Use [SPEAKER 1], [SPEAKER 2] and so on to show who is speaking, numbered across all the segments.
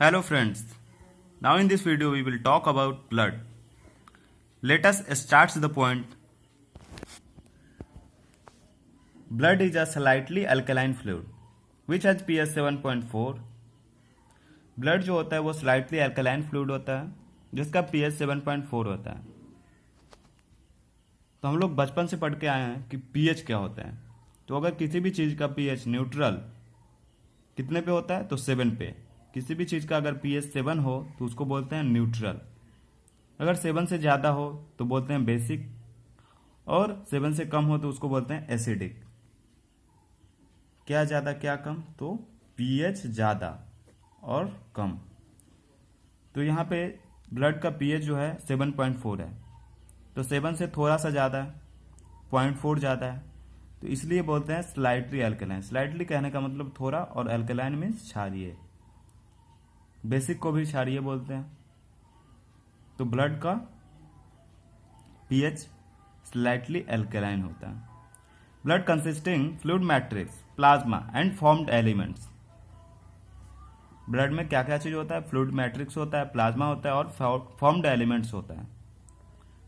[SPEAKER 1] Hello friends, now in this video we will talk about blood. Let us start the point. Blood is a slightly alkaline fluid which has pH 7.4. Blood जो होता है वो slightly alkaline fluid होता है जिसका pH 7.4 होता है। तो हम लोग बचपन से पढ़ के आए हैं कि pH क्या होता है। तो अगर किसी भी चीज़ का pH न्यूट्रल कितने पे होता है तो 7 पे। किसी भी चीज़ का अगर pH 7 हो तो उसको बोलते हैं न्यूट्रल। अगर 7 से ज़्यादा हो तो बोलते हैं बेसिक और 7 से कम हो तो उसको बोलते हैं एसिडिक। क्या ज़्यादा क्या कम तो pH ज़्यादा और कम। तो यहाँ पे ब्लड का pH जो है 7.4 है तो 7 से थोड़ा सा ज़्यादा है, 0.4 ज़्यादा है तो इसलिए बोलते हैं स्लाइटली अल्कलाइन। स्लाइटली कहने का मतलब थोड़ा और अल्कलाइन मीन्स क्षारीय। बेसिक को भी क्षारीय बोलते हैं। तो ब्लड का pH स्लाइटली अल्कलाइन होता है। Blood consisting fluid matrix plasma and formed elements. Blood में क्या क्या चीज होता है? फ्लूइड मैट्रिक्स होता है, प्लाज्मा होता है और फॉर्म्ड एलिमेंट्स होता है।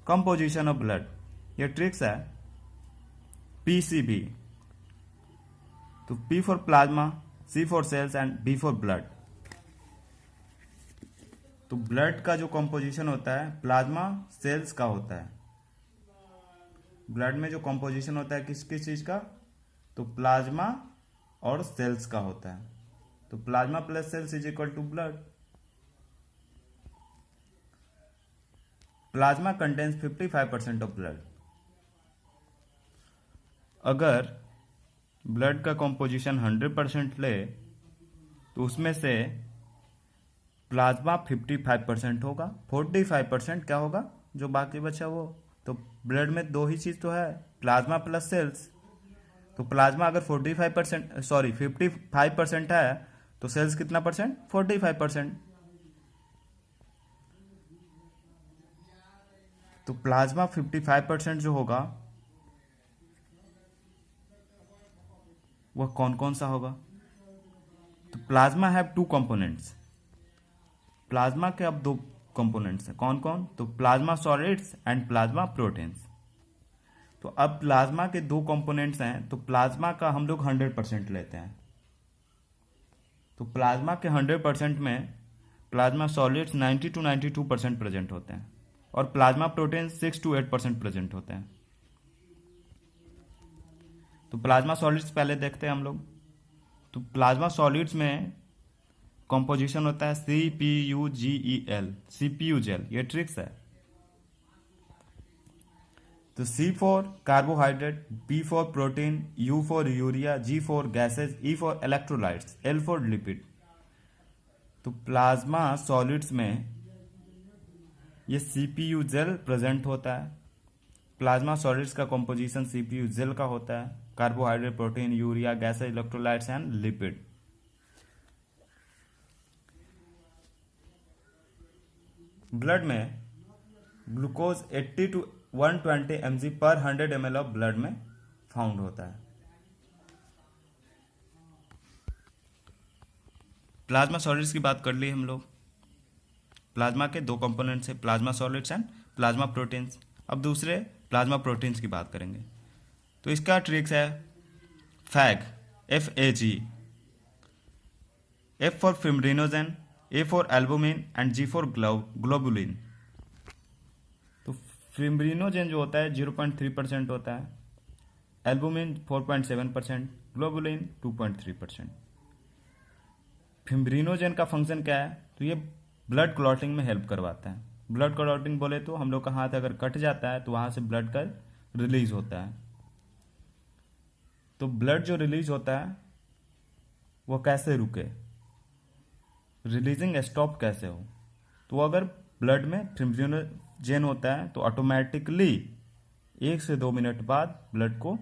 [SPEAKER 1] कंपोजिशन ऑफ ब्लड, ये ट्रिक्स है PCB। तो P for plasma, C for cells and B for blood. तो ब्लड का जो कंपोजिशन होता है प्लाज्मा सेल्स का होता है। ब्लड में जो कंपोजिशन होता है किस किस चीज का? तो प्लाज्मा और सेल्स का होता है। तो plasma plus cells is equal to blood. Plasma contains 55% of blood. अगर ब्लड का कंपोजिशन 100% ले तो उसमें से प्लाज्मा 55% होगा, 45% क्या होगा जो बाकी बचा वो। तो ब्लड में दो ही चीज तो है, प्लाज्मा प्लस सेल्स। तो प्लाज्मा अगर 55% है तो सेल्स कितना परसेंट? 45%। तो प्लाज्मा 55% जो होगा वह कौन कौन सा होगा? तो प्लाज्मा हैव 2 कंपोनेंट्स। प्लाज्मा के अब 2 कंपोनेंट्स हैं। कौन कौन? तो plasma solids and plasma proteins. तो अब प्लाज्मा के 2 कंपोनेंट्स हैं तो प्लाज्मा का हम लोग 100% लेते हैं। तो प्लाज्मा के 100% में प्लाज्मा सॉलिड्स 90 to 92% प्रेजेंट होते हैं और प्लाज्मा प्रोटीन 6 to 8% प्रेजेंट होते हैं। तो प्लाज्मा सॉलिड्स पहले देखते हैं हम लोग। तो प्लाज्मा सॉलिड्स में कंपोजिशन होता है CPUGEL, CPU जेल। ये ट्रिक्स है। तो C for carbohydrate, B for protein, U for urea, G for gases, E for electrolytes, L for lipid. तो प्लाज्मा सॉलिड्स में ये CPU जेल प्रेजेंट होता है। प्लाज्मा सॉलिड्स का कंपोजिशन CPU जेल का होता है। Carbohydrate, protein, urea, gases, electrolytes and lipid. Blood में ग्लूकोज 80 to 120 mg पर 100 ml ऑफ ब्लड में फाउंड होता है। प्लाज्मा सॉलिड्स की बात कर ली हम लोग। प्लाज्मा के 2 कंपोनेंट्स है, plasma solids and plasma proteins. अब दूसरे प्लाज्मा प्रोटीन्स की बात करेंगे। तो इसका ट्रिक्स है fag, FAG। F for fibrinogen, A for albumin and G for globulin. तो फिब्रिनोजेन जो होता है 0.3% होता है, एल्बुमिन 4.7%, ग्लोबुलिन 2.3%। फिब्रिनोजेन का फंक्शन क्या है? तो ये ब्लड क्लॉटिंग में हेल्प करवाता है। ब्लड क्लॉटिंग बोले तो हम लोग का हाथ अगर कट जाता है तो वहां से ब्लड का रिलीज होता है। तो ब्लड जो रिलीज होता है वो कैसे रुके, रिलीजिंग स्टॉप कैसे हो? तो अगर ब्लड में फिब्रिनोजेन होता है तो ऑटोमेटिकली 1 से 2 मिनट बाद ब्लड को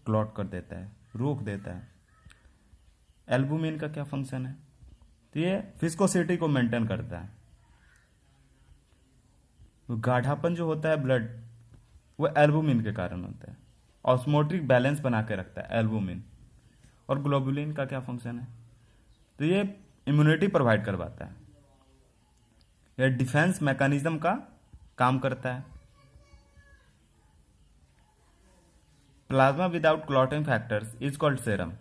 [SPEAKER 1] क्लॉट कर देता है, रोक देता है। एल्बुमिन का क्या फंक्शन है? तो ये विस्कोसिटी को मेंटेन करता है। तो गाढ़ापन जो होता है ब्लड वो एल्बुमिन के कारण होता है। ऑस्मोटिक बैलेंस बना के रखता है एल्बुमिन। और ग्लोबुलिन का क्या फंक्शन है? तो ये इम्यूनिटी प्रोवाइड करवाता है। यह डिफेंस मैकेनिज्म का काम करता है। Plasma without clotting factors is called serum.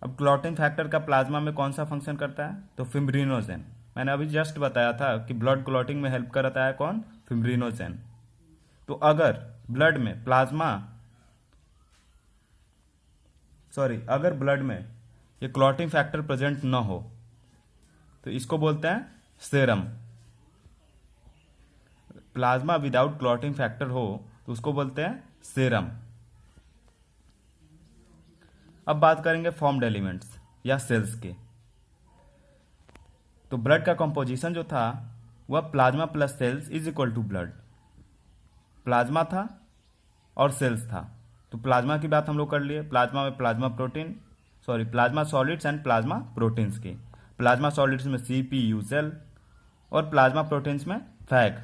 [SPEAKER 1] अब क्लॉटिंग फैक्टर का प्लाज्मा में कौन सा फंक्शन करता है? तो फिब्रिनोजेन। मैंने अभी जस्ट बताया था कि ब्लड क्लॉटिंग में हेल्प करता है कौन? फिब्रिनोजेन। तो अगर ब्लड में अगर ब्लड में ये क्लॉटिंग फैक्टर प्रेजेंट न हो तो इसको बोलते हैं serum. Plasma without clotting factor हो तो उसको बोलते हैं सेरम। अब बात करेंगे फॉर्म्ड एलिमेंट्स या सेल्स के। तो ब्लड का कंपोजिशन जो था वह plasma plus cells is equal to blood. Plasma था और सेल्स था। तो प्लाज्मा की बात हम लोग कर लिए। प्लाज्मा में plasma solids and plasma proteins की। प्लाज्मा सॉलिड्स में CP, सेल और प्लाज्मा प्रोटीन्स में फैग।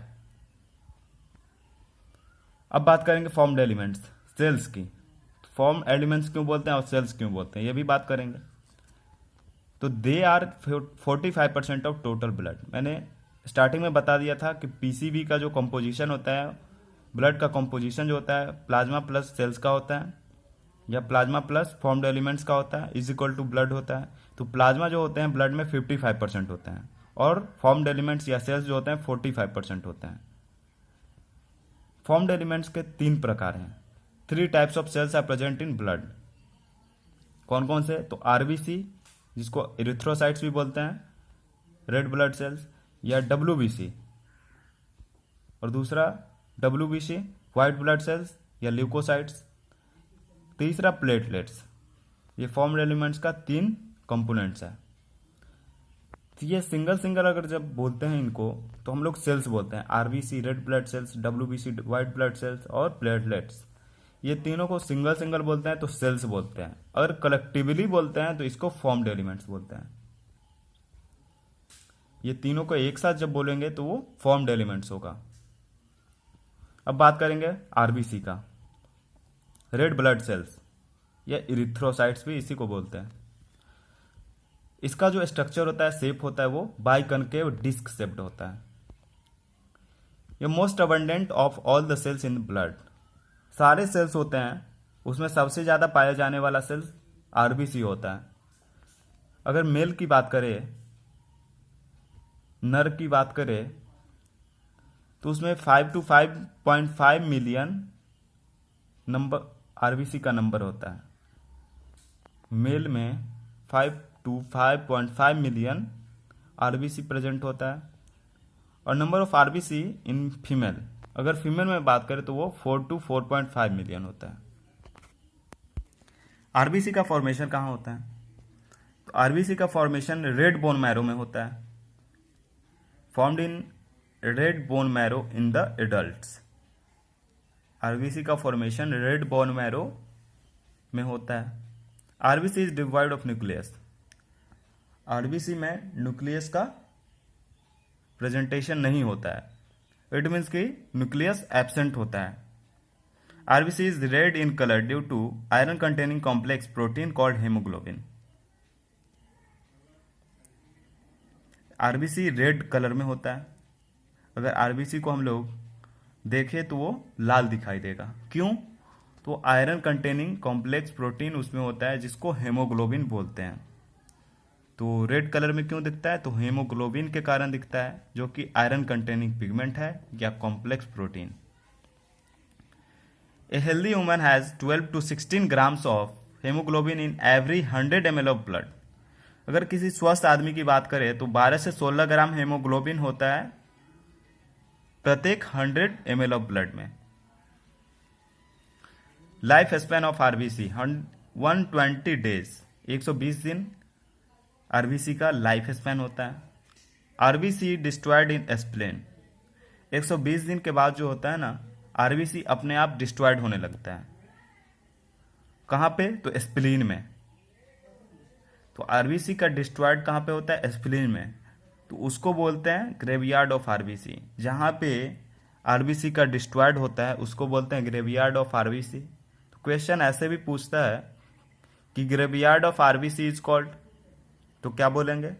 [SPEAKER 1] अब बात करेंगे फॉर्म्ड एलिमेंट्स सेल्स की। फॉर्म एलिमेंट्स क्यों बोलते हैं और सेल्स क्यों बोलते हैं ये भी बात करेंगे। तो they are 45% of total blood. मैंने स्टार्टिंग में बता दिया था कि PCB का जो कंपोजिशन होता है, ब्लड का कंपोजिशन जो होता है प्लाज्मा प्लस सेल्स का होता है या प्लाज्मा प्लस फॉर्म्ड एलिमेंट्स का होता है इज इक्वल टू ब्लड होता है। तो प्लाज्मा जो होते हैं ब्लड में 55% होते हैं और फॉर्म्ड एलिमेंट्स या सेल्स जो होते हैं 45% होते हैं। फॉर्म्ड एलिमेंट्स के 3 प्रकार हैं। 3 types of cells are present in blood. कौन कौन से? तो RBC जिसको इरिथ्रोसाइट्स भी बोलते हैं, रेड ब्लड सेल्स, या WBC और दूसरा WBC व्हाइट ब्लड सेल्स या ल्यूकोसाइट्स। तीसरा प्लेटलेट्स। ये फॉर्म्ड एलिमेंट्स का 3 कंपोनेंट्स है। तो ये सिंगल अगर जब बोलते हैं इनको तो हम लोग सेल्स बोलते हैं। RBC red blood cells, WBC white blood cells और प्लेटलेट्स। ये तीनों को सिंगल बोलते हैं तो सेल्स बोलते हैं। अगर कलेक्टिवली बोलते हैं तो इसको फॉर्म्ड एलिमेंट्स बोलते हैं। ये तीनों को एक साथ जब बोलेंगे तो वो फॉर्म्ड एलिमेंट्स होगा। अब बात करेंगे RBC का। रेड ब्लड सेल्स या इरिथ्रोसाइट्स भी इसी को बोलते हैं। इसका जो स्ट्रक्चर होता है, शेप होता है, वो बाइकनकेव डिस्क शेप्ड होता है। ये most abundant of all the cells in blood. सारे सेल्स होते हैं उसमें सबसे ज़्यादा पाया जाने वाला सेल्स RBC होता है। अगर मेल की बात करें, नर की बात करें तो उसमें 5 to 5.5 मिलियन नंबर RBC का नंबर होता है। मेल में 5 to 5.5 मिलियन RBC प्रेजेंट होता है। और number of RBC in female, अगर फीमेल में बात करें तो वो 4 to 4.5 मिलियन होता है। RBC का फॉर्मेशन कहाँ होता है? तो RBC का फॉर्मेशन रेड बोन मैरो में होता है। Formed in red bone marrow in the adults. RBC का फॉर्मेशन रेड बोन मैरो में होता है। RBC is divide of nucleus. RBC में न्यूक्लियस का प्रेजेंटेशन नहीं होता है। इट मीन्स कि न्यूक्लियस एब्सेंट होता है। RBC is red in colour due to iron containing complex protein called haemoglobin. RBC red colour में होता है। अगर RBC को हम लोग देखें तो वो लाल दिखाई देगा। क्यों? तो आयरन कंटेनिंग कॉम्प्लेक्स प्रोटीन उसमें होता है जिसको हेमोग्लोबिन बोलते हैं। तो रेड कलर में क्यों दिखता है? तो हेमोग्लोबिन के कारण दिखता है, जो कि आयरन कंटेनिंग पिगमेंट है या complex protein. A healthy woman has 12 to 16 grams of haemoglobin in every 100 ml of blood. अगर किसी स्वस्थ आदमी की बात करें तो 12 से 16 ग्राम हेमोग्लोबिन होता है प्रत्येक 100 ml ऑफ ब्लड में। Life span of RBC 120 days, 120 दिन RBC का लाइफ स्पैन होता है। RBC डिस्ट्रॉयड इन स्प्लेन, 120 दिन के बाद जो होता है ना, RBC अपने आप डिस्ट्रॉयड होने लगता है। कहाँ पे? तो स्प्लीन में। तो RBC का डिस्ट्रॉयड कहाँ पे होता है? स्प्लीन में। तो उसको बोलते हैं ग्रेवयार्ड ऑफ RBC। जहाँ पे RBC का डिस्ट्रॉयड होता है उसको बोलते हैं ग्रेवयार्ड ऑफ RBC। तो क्वेश्चन ऐसे भी पूछता है कि graveyard of RBC is called, तो क्या बोलेंगे?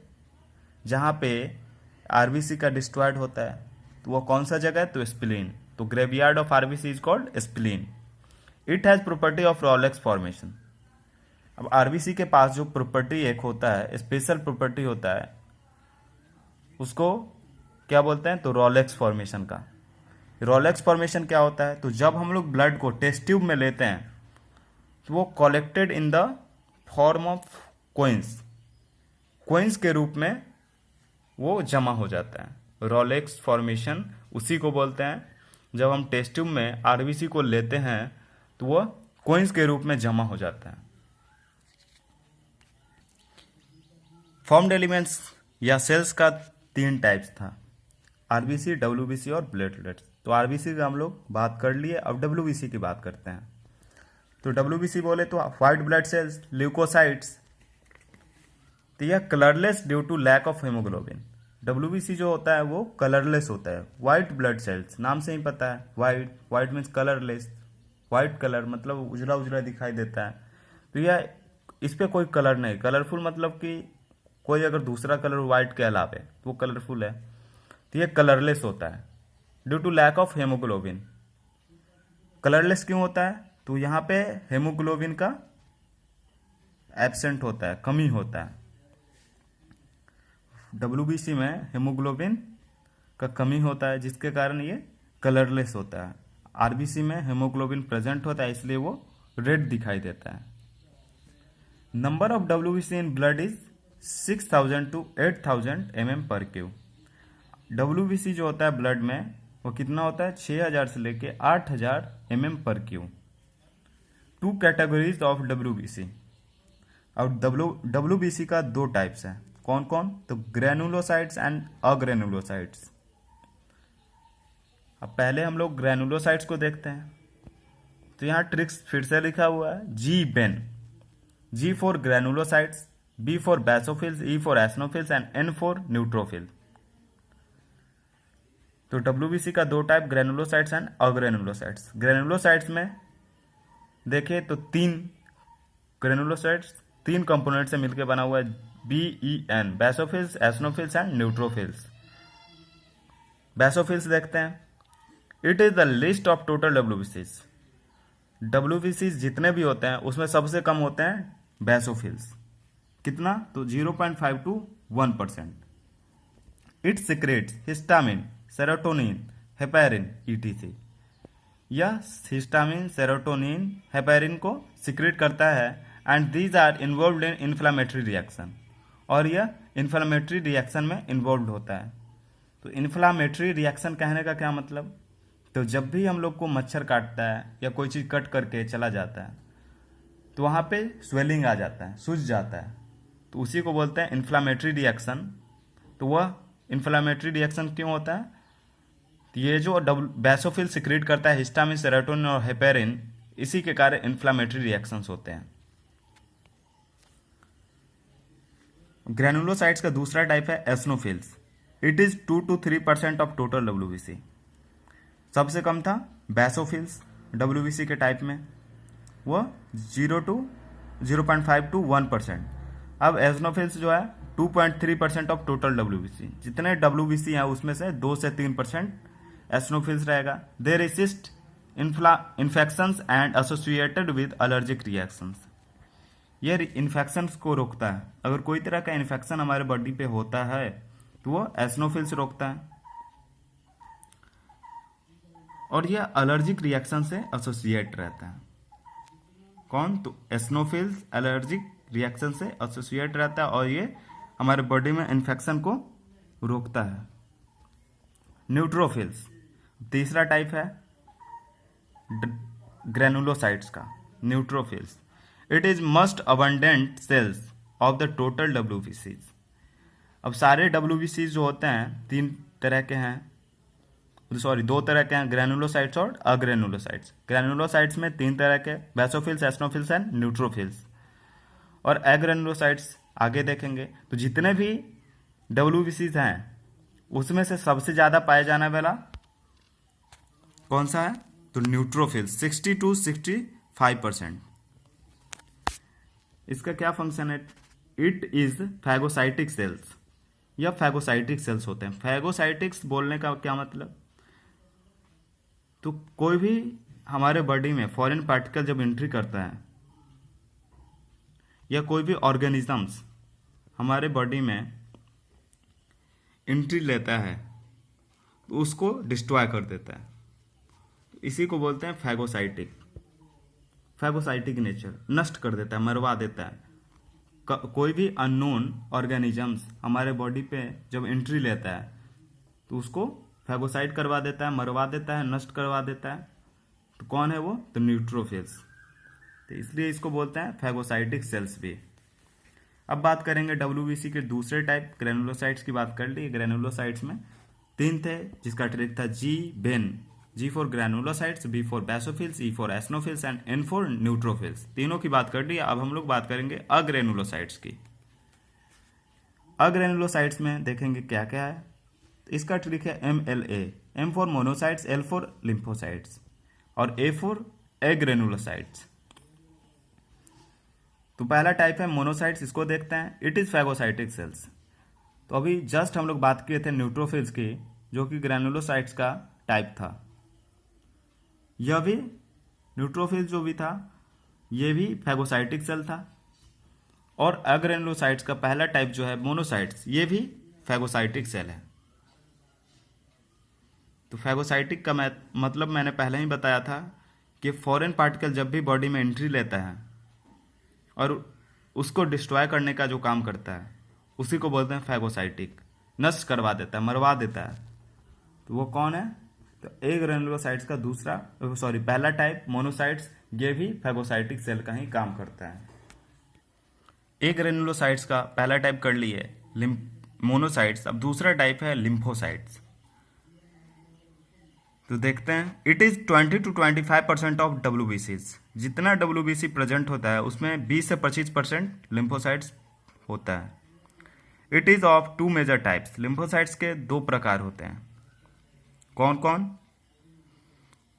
[SPEAKER 1] जहाँ पे आरबीसी का डिस्ट्रॉयड होता है, तो वो कौन सा जगह है, तो स्प्लीन। तो graveyard of RBC is called spleen. It has property of Rolex formation. अब आरबीसी के पास जो प्रॉपर्टी एक होता है, स्पेशल प्रॉपर्टी होता है, उसको क्या बोलते हैं, तो रोलेक्स फॉर्मेशन का। रोलेक्स फॉर्मेशन क्या होता है, तो जब हम लोग ब्लड को टेस्ट ट्यूब में लेते हैं तो वो collected in the form of coins, coins के रूप में वो जमा हो जाता है। रोलेक्स फॉर्मेशन उसी को बोलते हैं, जब हम टेस्ट ट्यूब में आरबीसी को लेते हैं तो वो कोइंस के रूप में जमा हो जाता है। फॉर्म्ड एलिमेंट्स या सेल्स का 3 टाइप्स था, आरबीसी, डब्ल्यूबीसी और प्लेटलेट्स। तो आरबीसी का हम लोग बात कर लिए, अब डब्ल्यूबीसी की बात करते हैं। तो डब्ल्यूबीसी बोले तो व्हाइट ब्लड सेल्स, ल्यूकोसाइट्स। तो यह colourless due to lack of haemoglobin. WBC जो होता है वो कलरलेस होता है। व्हाइट ब्लड सेल्स, नाम से ही पता है, white, white means colourless, white colour मतलब उजला उजला दिखाई देता है। तो यह इस पे कोई कलर नहीं, कलरफुल मतलब कि कोई अगर दूसरा कलर व्हाइट के अलावे तो वो कलरफुल है। तो यह कलरलेस होता है due to lack of haemoglobin. Colourless क्यों होता है, तो यहाँ पे हेमोग्लोबिन का एब्सेंट होता है, कमी होता है। डब्ल्यूबीसी में हेमोग्लोबिन का कमी होता है जिसके कारण ये कलरलेस होता है। आरबीसी में हेमोग्लोबिन प्रेजेंट होता है इसलिए वो रेड दिखाई देता है। Number of WBC in blood is 6000 to 8000 mm per cu. WBC जो होता है ब्लड में वो कितना होता है, 6000 से लेके 8000 mm per Q. 2 categories of WBC. और डब्ल्यूबीसी का 2 टाइप्स है, कौन कौन, तो ग्रेनुलोसाइट्स एंड अग्रेनुलोसाइट्स। अब पहले हम लोग ग्रेनुलोसाइट्स को देखते हैं। तो यहाँ ट्रिक्स फिर से लिखा हुआ है, G Ben, G for granulocytes, B for basophils, E for eosinophils and N for neutrophil. तो डब्ल्यूबीसी का 2 type, granulocytes and agranulocytes. Granulocytes में देखें तो 3 ग्रेनुलोसाइट्स 3 कंपोनेंट से मिलकर बना हुआ है, BEN, basophils, eosinophils and neutrophils. Basophils देखते हैं, it is the list of total डब्ल्यूबीसीज। डब्ल्यूबीसीज जितने भी होते हैं उसमें सबसे कम होते हैं बेसोफिल्स, कितना, तो 0.5 to 1%। It secretes histamine, serotonin, heparin ETC। यह हिस्टामिन, सेरोटोनिन, हेपेरिन को सिक्रेट करता है and these are involved in inflammatory reaction. और यह इन्फ्लामेटरी रिएक्शन में इन्वॉल्व होता है। तो इन्फ्लामेटरी रिएक्शन कहने का क्या मतलब, तो जब भी हम लोग को मच्छर काटता है या कोई चीज़ कट करके चला जाता है तो वहाँ पे स्वेलिंग आ जाता है, सूज जाता है, तो उसी को बोलते हैं इन्फ्लामेटरी रिएक्शन। तो वह इन्फ्लामेटरी रिएक्शन क्यों होता है, तो ये जो बेसोफिल सिक्रेट करता है हिस्टामिन, सेरोटोनिन और हेपेरिन, इसी के कारण इन्फ्लामेटरी रिएक्शंस होते हैं। ग्रेनुलोसाइट्स का दूसरा टाइप है eosinophils. It is 2 to 3% of total WBC. सबसे कम था बेसोफिल्स डब्ल्यूबीसी के टाइप में, वह 0.5 to 1%। अब एसनोफिल्स जो है 2.3% ऑफ टोटल डब्ल्यूबीसी। जितने डब्ल्यूबीसी हैं उसमें से 2 से 3% एसनोफिल्स रहेगा। They resist infections and associated with allergic reactions. ये इन्फेक्शंस को रोकता है। अगर कोई तरह का इन्फेक्शन हमारे बॉडी पे होता है तो वो एसनोफिल्स रोकता है। और यह एलर्जिक रिएक्शन से एसोसिएट रहता है। कौन, तो एसनोफिल्स एलर्जिक रिएक्शन से एसोसिएट रहता है और ये हमारे बॉडी में इन्फेक्शन को रोकता है। न्यूट्रोफिल्स तीसरा टाइप है ग्रेनुलोसाइट्स का, neutrophils. It is must abundant cells of the total डब्ल्यूबीसीज। अब सारे डब्ल्यूबीसीज जो होते हैं 2 तरह के हैं, ग्रेनुलोसाइट्स और अग्रेनुलोसाइट्स। ग्रेनुलोसाइट्स में 3 तरह के, बेसोफिल्स, एसनोफिल्स एंड न्यूट्रोफिल्स। और अग्रेनुलोसाइट्स आगे देखेंगे। तो जितने भी डब्ल्यूबीसीज हैं उसमें से सबसे ज़्यादा पाए जाने वाला कौन सा है, तो न्यूट्रोफिल्स, 60 to 65%। इसका क्या फंक्शन है, इट इज फैगोसाइटिक सेल्स। या फैगोसाइटिक सेल्स होते हैं। फैगोसाइटिक्स बोलने का क्या मतलब, तो कोई भी हमारे बॉडी में फॉरेन पार्टिकल जब एंट्री करता है या कोई भी ऑर्गेनिजम्स हमारे बॉडी में एंट्री लेता है तो उसको डिस्ट्रॉय कर देता है, तो इसी को बोलते हैं फैगोसाइटिक। फैगोसाइटिक नेचर, नष्ट कर देता है, मरवा देता है। कोई भी अननोन ऑर्गेनिजम्स हमारे बॉडी पे जब एंट्री लेता है तो उसको फैगोसाइट करवा देता है, मरवा देता है, नष्ट करवा देता है। तो कौन है वो, तो न्यूट्रोफिल्स। तो इसलिए इसको बोलते हैं फैगोसाइटिक सेल्स भी। अब बात करेंगे डब्ल्यूबीसी के दूसरे टाइप, ग्रेनुलोसाइट्स की बात कर ली। ग्रेनुलोसाइट्स में 3 थे, जिसका ट्रिक था G Ben. G for granulocytes, B for basophils, E for eosinophils and N for neutrophils. तीनों की बात कर ली। अब हम लोग बात करेंगे अग्रेनुलोसाइट्स की। अग्रेनुलोसाइट्स में देखेंगे क्या क्या है। इसका ट्रिक है MLA, M for monocytes, L for lymphocytes और A फॉर एग्रेनुलोसाइट्स। तो पहला टाइप है मोनोसाइट्स, इसको देखते हैं। It is phagocytic cells. तो अभी जस्ट हम लोग बात किए थे न्यूट्रोफिल्स की, जो कि ग्रेनुलोसाइट्स का टाइप था। यह भी न्यूट्रोफिल जो भी था ये भी फैगोसाइटिक सेल था। और अग्रेनुलोसाइट्स का पहला टाइप जो है मोनोसाइट्स, ये भी फैगोसाइटिक सेल है। तो फैगोसाइटिक का मतलब मैंने पहले ही बताया था कि फॉरेन पार्टिकल जब भी बॉडी में एंट्री लेता है और उसको डिस्ट्रॉय करने का जो काम करता है उसी को बोलते हैं फैगोसाइटिक। नष्ट करवा देता है, मरवा देता है। तो वो कौन है, तो एग्रेनुलोसाइट्स का पहला टाइप मोनोसाइट्स, ये भी फैगोसाइटिक सेल का ही काम करता है। एग्रेनुलोसाइट्स का पहला टाइप कर लिए मोनोसाइट्स। अब दूसरा टाइप है लिम्फोसाइट्स। तो देखते हैं, it is 20 to 25% of WBCs। जितना WBC प्रेजेंट होता है उसमें 20 से 25% लिम्फोसाइट्स होता है। It is of 2 major types. Lymphocytes के 2 प्रकार होते हैं। कौन कौन,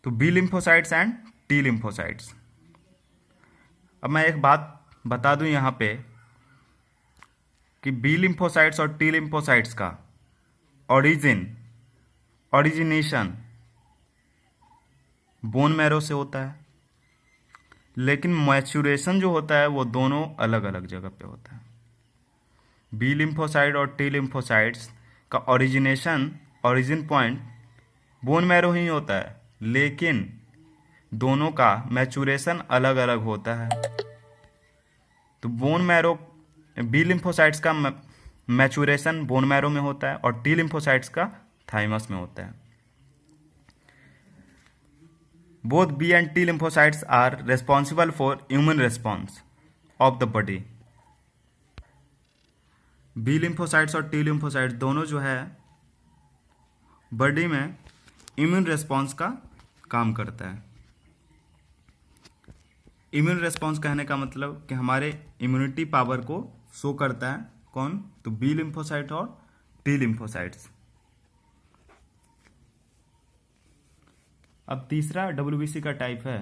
[SPEAKER 1] तो B lymphocytes and T lymphocytes. अब मैं एक बात बता दूं यहां पे कि बी लिम्फोसाइट्स और टी लिम्फोसाइट्स का ओरिजिनेशन बोन मैरो से होता है, लेकिन मैच्योरेशन जो होता है वो दोनों अलग अलग जगह पे होता है। बी लिम्फोसाइट और टी लिम्फोसाइट्स का ओरिजिन पॉइंट बोन मैरो ही होता है, लेकिन दोनों का मैच्योरेशन अलग अलग होता है। तो बोन मैरो, बी लिम्फोसाइट्स का मैच्योरेशन बोन मैरो में होता है और टी लिम्फोसाइट्स का थाइमस में होता है। Both B and T lymphocytes are responsible for immune response of the body। B lymphocytes और T lymphocytes दोनों जो है बॉडी में इम्यून रेस्पॉन्स का काम करता है। इम्यून रेस्पॉन्स कहने का मतलब कि हमारे इम्यूनिटी पावर को शो करता है। कौन, तो बी लिम्फोसाइट और टी लिम्फोसाइट्स। अब तीसरा WBC का टाइप है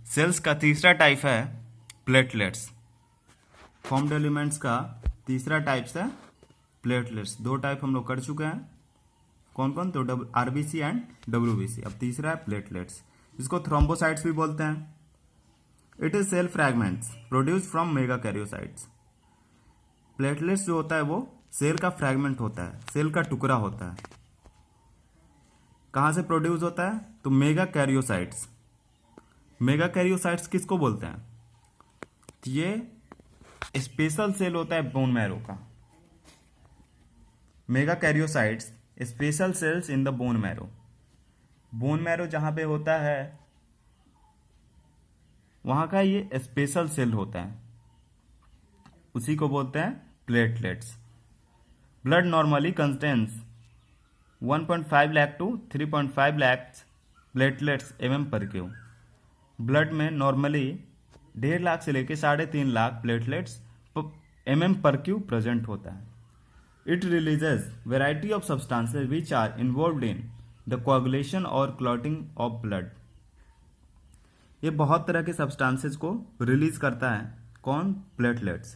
[SPEAKER 1] सेल्स का तीसरा टाइप है प्लेटलेट्स। फॉर्म्ड एलिमेंट्स का तीसरा टाइप है प्लेटलेट्स। 2 टाइप हम लोग कर चुके हैं। कौन कौन, तो RBC एंड WBC। अब तीसरा है प्लेटलेट्स, जिसको थ्रोम्बोसाइट्स भी बोलते हैं। It is cell fragments produce from megakaryocytes. Platelets जो होता है वो सेल का फ्रैगमेंट होता है, सेल का टुकड़ा होता है। कहां से प्रोड्यूस होता है, तो मेगा कैरियोसाइट्स। मेगा कैरियोसाइट्स किसको बोलते हैं, तो ये स्पेशल सेल होता है बोन मैरो का। Mega karyocytes special cells in the bone marrow. Bone marrow जहां पे होता है वहां का ये स्पेशल सेल होता है, उसी को बोलते हैं platelets. Blood normally contains 1.5 lakh to 3.5 lakh platelets mm/Q। Blood में नॉर्मली 1.5 लाख से लेकर 3.5 लाख प्लेटलेट्स mm/Q प्रेजेंट होता है। It releases variety of substances which are involved in the कोagulation और क्लॉटिंग ऑफ ब्लड। ये बहुत तरह के सब्सटेंसेस को रिलीज करता है। कौन? प्लेटलेट्स।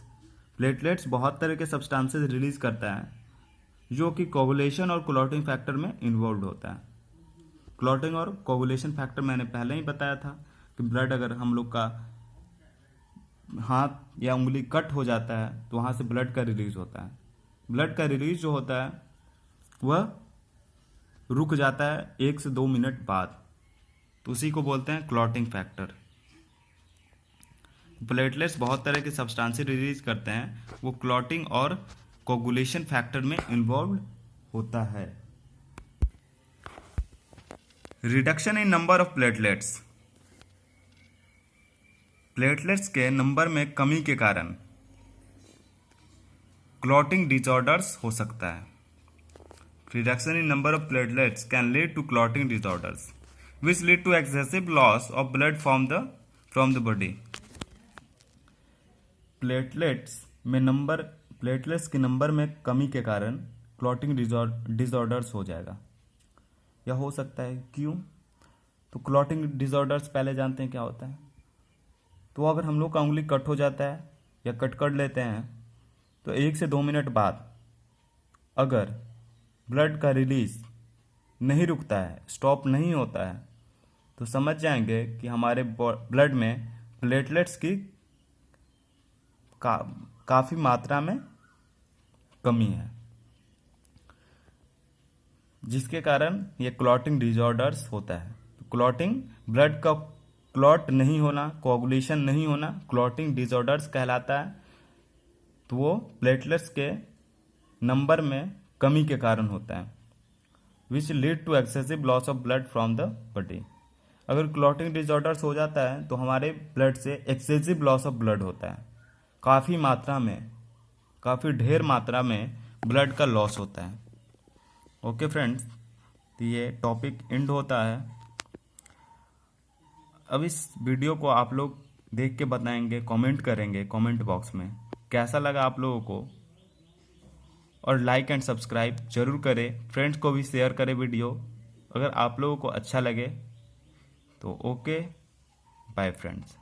[SPEAKER 1] प्लेटलेट्स बहुत तरह के सब्सटेंसेस रिलीज करता है जो कि कोगुलेशन और क्लॉटिंग फैक्टर में इन्वॉल्व होता है। क्लॉटिंग और कोगुलेशन फैक्टर मैंने पहले ही बताया था कि ब्लड अगर हम लोग का हाथ या उंगली कट हो जाता है तो वहाँ से ब्लड का रिलीज होता है। ब्लड का रिलीज जो होता है वह रुक जाता है 1 से 2 मिनट बाद, तो उसी को बोलते हैं क्लॉटिंग फैक्टर। प्लेटलेट्स बहुत तरह के सब्सटेंसेस रिलीज करते हैं, वो क्लॉटिंग और कोगुलेशन फैक्टर में इन्वॉल्व होता है। Reduction in number of platelets. Platelets के नंबर में कमी के कारण क्लॉटिंग डिसऑर्डर्स हो सकता है। Reduction in number of platelets can lead to clotting disorders which lead to excessive loss of blood from the body. Platelets के नंबर में कमी के कारण क्लॉटिंग डिसऑर्डर्स हो जाएगा या हो सकता है। क्यों? तो क्लॉटिंग डिसऑर्डर्स पहले जानते हैं क्या होता है। तो अगर हम लोग का उंगली कट हो जाता है या कट कर लेते हैं तो 1 से 2 मिनट बाद अगर ब्लड का रिलीज नहीं रुकता है, स्टॉप नहीं होता है, तो समझ जाएंगे कि हमारे ब्लड में प्लेटलेट्स की काफ़ी मात्रा में कमी है, जिसके कारण ये क्लॉटिंग डिसऑर्डर्स होता है। क्लॉटिंग, ब्लड का क्लॉट नहीं होना, कोगुलेशन नहीं होना, क्लॉटिंग डिसऑर्डर्स कहलाता है। तो वो प्लेटलेट्स के नंबर में कमी के कारण होता है, which lead to excessive loss of blood from the body. अगर क्लॉटिंग डिसऑर्डर्स हो जाता है तो हमारे ब्लड से एक्सेसिव लॉस ऑफ ब्लड होता है, काफ़ी मात्रा में, काफ़ी ढेर मात्रा में ब्लड का लॉस होता है। ओके फ्रेंड्स, तो ये टॉपिक एंड होता है। अब इस वीडियो को आप लोग देख के बताएंगे, कमेंट करेंगे कमेंट बॉक्स में कैसा लगा आप लोगों को, और लाइक एंड सब्सक्राइब जरूर करें। फ्रेंड्स को भी शेयर करें वीडियो अगर आप लोगों को अच्छा लगे तो। Okay, bye friends.